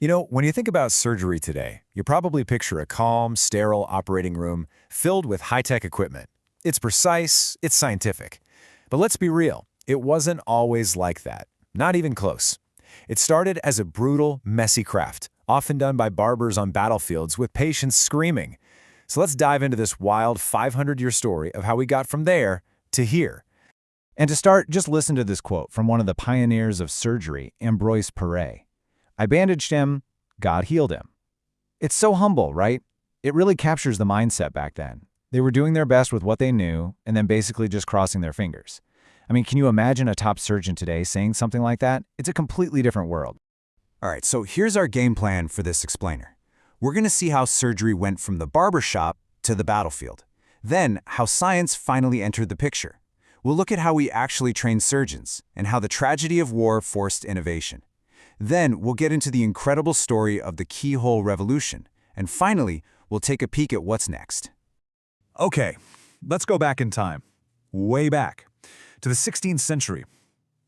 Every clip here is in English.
When you think about surgery today, you probably picture a calm, sterile operating room filled with high-tech equipment. It's precise, it's scientific. But let's be real, it wasn't always like that. Not even close. It started as a brutal, messy craft, often done by barbers on battlefields with patients screaming. So let's dive into this wild 500-year story of how we got from there to here. And to start, just listen to this quote from one of the pioneers of surgery, Ambroise Paré. "I bandaged him, God healed him." It's so humble, right? It really captures the mindset back then. They were doing their best with what they knew and then basically just crossing their fingers. I mean, can you imagine a top surgeon today saying something like that? It's a completely different world. All right, so here's our game plan for this explainer. We're going to see how surgery went from the barbershop to the battlefield. Then, how science finally entered the picture. We'll look at how we actually trained surgeons and how the tragedy of war forced innovation. Then, we'll get into the incredible story of the keyhole revolution. And finally, we'll take a peek at what's next. Okay, let's go back in time. Way back. To the 16th century.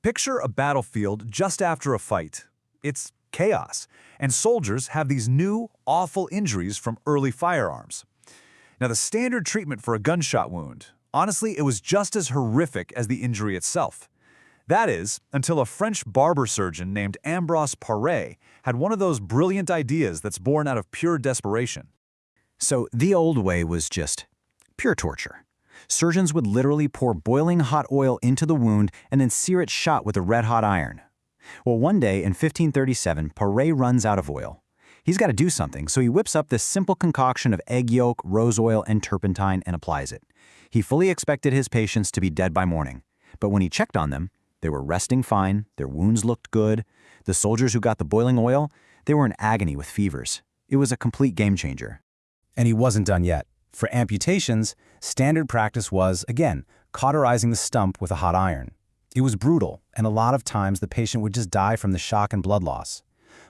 Picture a battlefield just after a fight. It's chaos, and soldiers have these new, awful injuries from early firearms. Now, the standard treatment for a gunshot wound, honestly, it was just as horrific as the injury itself. That is, until a French barber surgeon named Ambroise Paré had one of those brilliant ideas that's born out of pure desperation. So the old way was just pure torture. Surgeons would literally pour boiling hot oil into the wound and then sear it shut with a red-hot iron. Well, one day in 1537, Paré runs out of oil. He's got to do something, so he whips up this simple concoction of egg yolk, rose oil, and turpentine and applies it. He fully expected his patients to be dead by morning, but when he checked on them, they were resting fine, their wounds looked good. The soldiers who got the boiling oil, they were in agony with fevers. It was a complete game changer. And he wasn't done yet. For amputations, standard practice was, again, cauterizing the stump with a hot iron. It was brutal, and a lot of times the patient would just die from the shock and blood loss.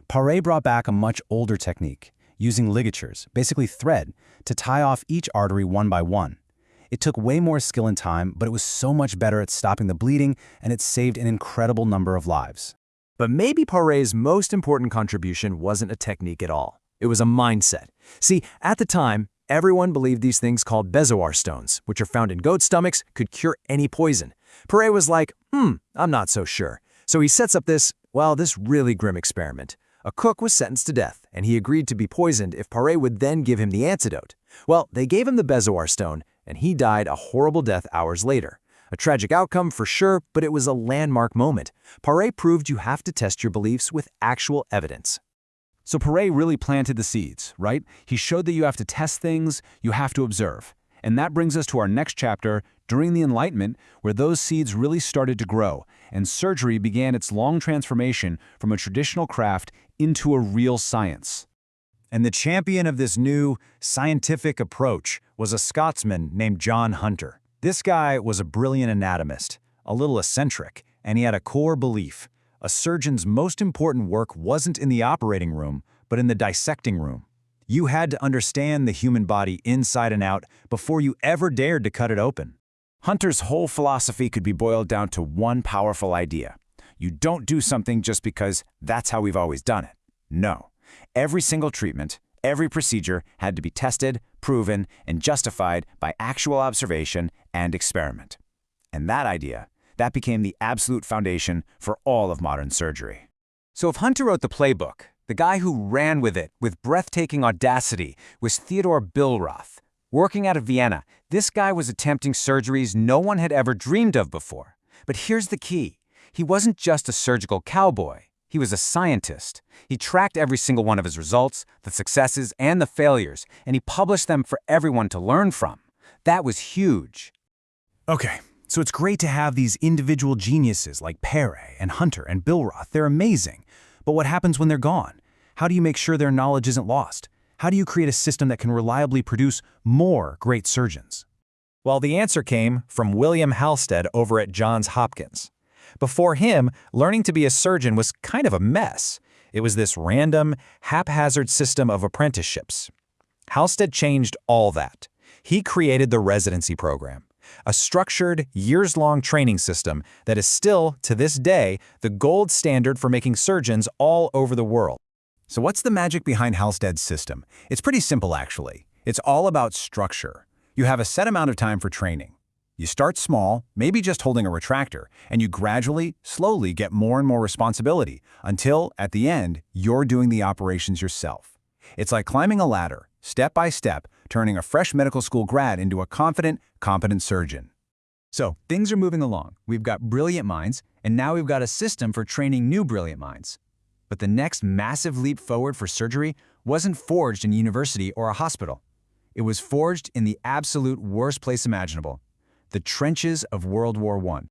Paré brought back a much older technique, using ligatures, basically thread, to tie off each artery one by one. It took way more skill and time, but it was so much better at stopping the bleeding, and it saved an incredible number of lives. But maybe Paré's most important contribution wasn't a technique at all. It was a mindset. See, at the time, everyone believed these things called bezoar stones, which are found in goat stomachs, could cure any poison. Paré was like, I'm not so sure. So he sets up this really grim experiment. A cook was sentenced to death, and he agreed to be poisoned if Paré would then give him the antidote. Well, they gave him the bezoar stone, and he died a horrible death hours later. A tragic outcome for sure, but it was a landmark moment. Paré proved you have to test your beliefs with actual evidence. So Paré really planted the seeds, right? He showed that you have to test things, you have to observe. And that brings us to our next chapter, during the Enlightenment, where those seeds really started to grow, and surgery began its long transformation from a traditional craft into a real science. And the champion of this new, scientific approach was a Scotsman named John Hunter. This guy was a brilliant anatomist, a little eccentric, and he had a core belief. A surgeon's most important work wasn't in the operating room, but in the dissecting room. You had to understand the human body inside and out before you ever dared to cut it open. Hunter's whole philosophy could be boiled down to one powerful idea. You don't do something just because that's how we've always done it. No. Every single treatment, every procedure had to be tested, proven, and justified by actual observation and experiment. And that idea, that became the absolute foundation for all of modern surgery. So if Hunter wrote the playbook, the guy who ran with it with breathtaking audacity was Theodor Billroth. Working out of Vienna, this guy was attempting surgeries no one had ever dreamed of before. But here's the key. He wasn't just a surgical cowboy. He was a scientist. He tracked every single one of his results, the successes and the failures, and he published them for everyone to learn from. That was huge. Okay, so it's great to have these individual geniuses like Paré and Hunter and Billroth. They're amazing. But what happens when they're gone? How do you make sure their knowledge isn't lost? How do you create a system that can reliably produce more great surgeons? Well, the answer came from William Halsted over at Johns Hopkins. Before him, learning to be a surgeon was kind of a mess. It was this random, haphazard system of apprenticeships. Halsted changed all that. He created the residency program, a structured, years-long training system that is still, to this day, the gold standard for making surgeons all over the world. So what's the magic behind Halsted's system? It's pretty simple, actually. It's all about structure. You have a set amount of time for training. You start small, maybe just holding a retractor, and you gradually, slowly get more and more responsibility until, at the end, you're doing the operations yourself. It's like climbing a ladder, step by step, turning a fresh medical school grad into a confident, competent surgeon. So, things are moving along. We've got brilliant minds, and now we've got a system for training new brilliant minds. But the next massive leap forward for surgery wasn't forged in a university or a hospital. It was forged in the absolute worst place imaginable, the trenches of World War I.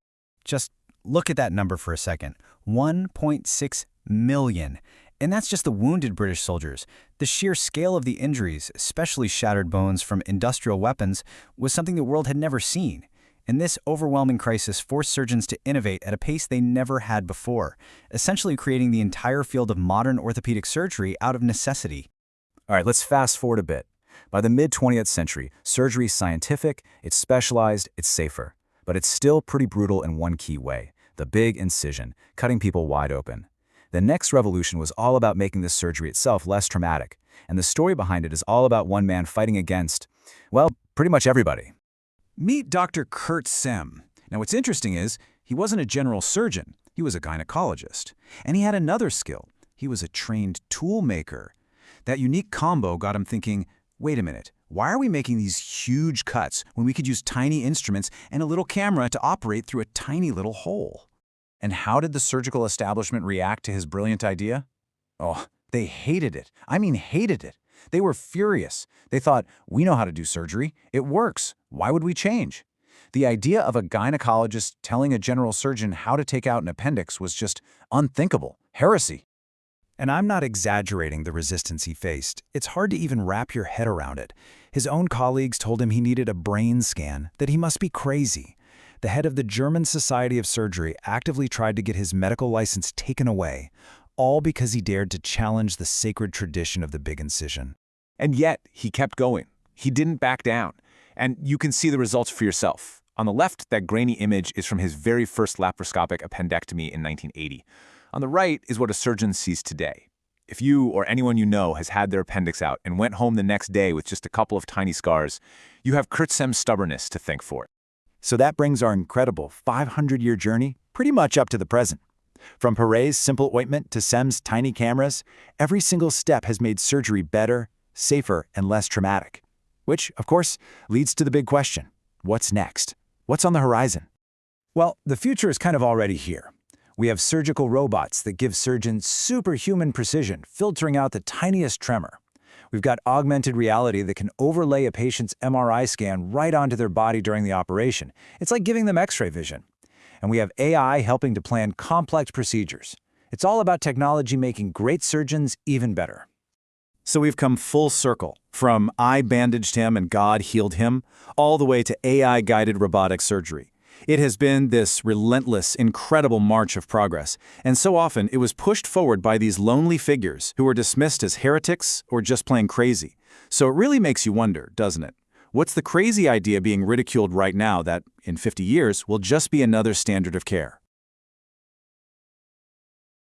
Just look at that number for a second. 1.6 million. And that's just the wounded British soldiers. The sheer scale of the injuries, especially shattered bones from industrial weapons, was something the world had never seen. And this overwhelming crisis forced surgeons to innovate at a pace they never had before, essentially creating the entire field of modern orthopedic surgery out of necessity. All right, let's fast forward a bit. By the mid-20th century, surgery is scientific, it's specialized, it's safer. But it's still pretty brutal in one key way, the big incision, cutting people wide open. The next revolution was all about making the surgery itself less traumatic, and the story behind it is all about one man fighting against, well, pretty much everybody. Meet Dr. Kurt Sem. Now what's interesting is, he wasn't a general surgeon, he was a gynecologist. And he had another skill. He was a trained tool maker. That unique combo got him thinking, wait a minute, why are we making these huge cuts when we could use tiny instruments and a little camera to operate through a tiny little hole? And how did the surgical establishment react to his brilliant idea? Oh, they hated it. I mean hated it. They were furious. They thought, we know how to do surgery. It works. Why would we change? The idea of a gynecologist telling a general surgeon how to take out an appendix was just unthinkable. Heresy. And I'm not exaggerating the resistance he faced. It's hard to even wrap your head around it. His own colleagues told him he needed a brain scan, that he must be crazy. The head of the German Society of Surgery actively tried to get his medical license taken away, all because he dared to challenge the sacred tradition of the big incision. And yet, he kept going. He didn't back down. And you can see the results for yourself. On the left, that grainy image is from his very first laparoscopic appendectomy in 1980. On the right is what a surgeon sees today. If you or anyone you know has had their appendix out and went home the next day with just a couple of tiny scars, you have Kurt Sem's stubbornness to thank for it. So that brings our incredible 500-year journey pretty much up to the present. From Paret's simple ointment to Sem's tiny cameras, every single step has made surgery better, safer, and less traumatic. Which, of course, leads to the big question. What's next? What's on the horizon? Well, the future is kind of already here. We have surgical robots that give surgeons superhuman precision, filtering out the tiniest tremor. We've got augmented reality that can overlay a patient's MRI scan right onto their body during the operation. It's like giving them X-ray vision. And we have AI helping to plan complex procedures. It's all about technology making great surgeons even better. So we've come full circle, from I bandaged him and God healed him, all the way to AI-guided robotic surgery. It has been this relentless, incredible march of progress, and so often it was pushed forward by these lonely figures who were dismissed as heretics or just plain crazy. So it really makes you wonder, doesn't it? What's the crazy idea being ridiculed right now that, in 50 years, will just be another standard of care?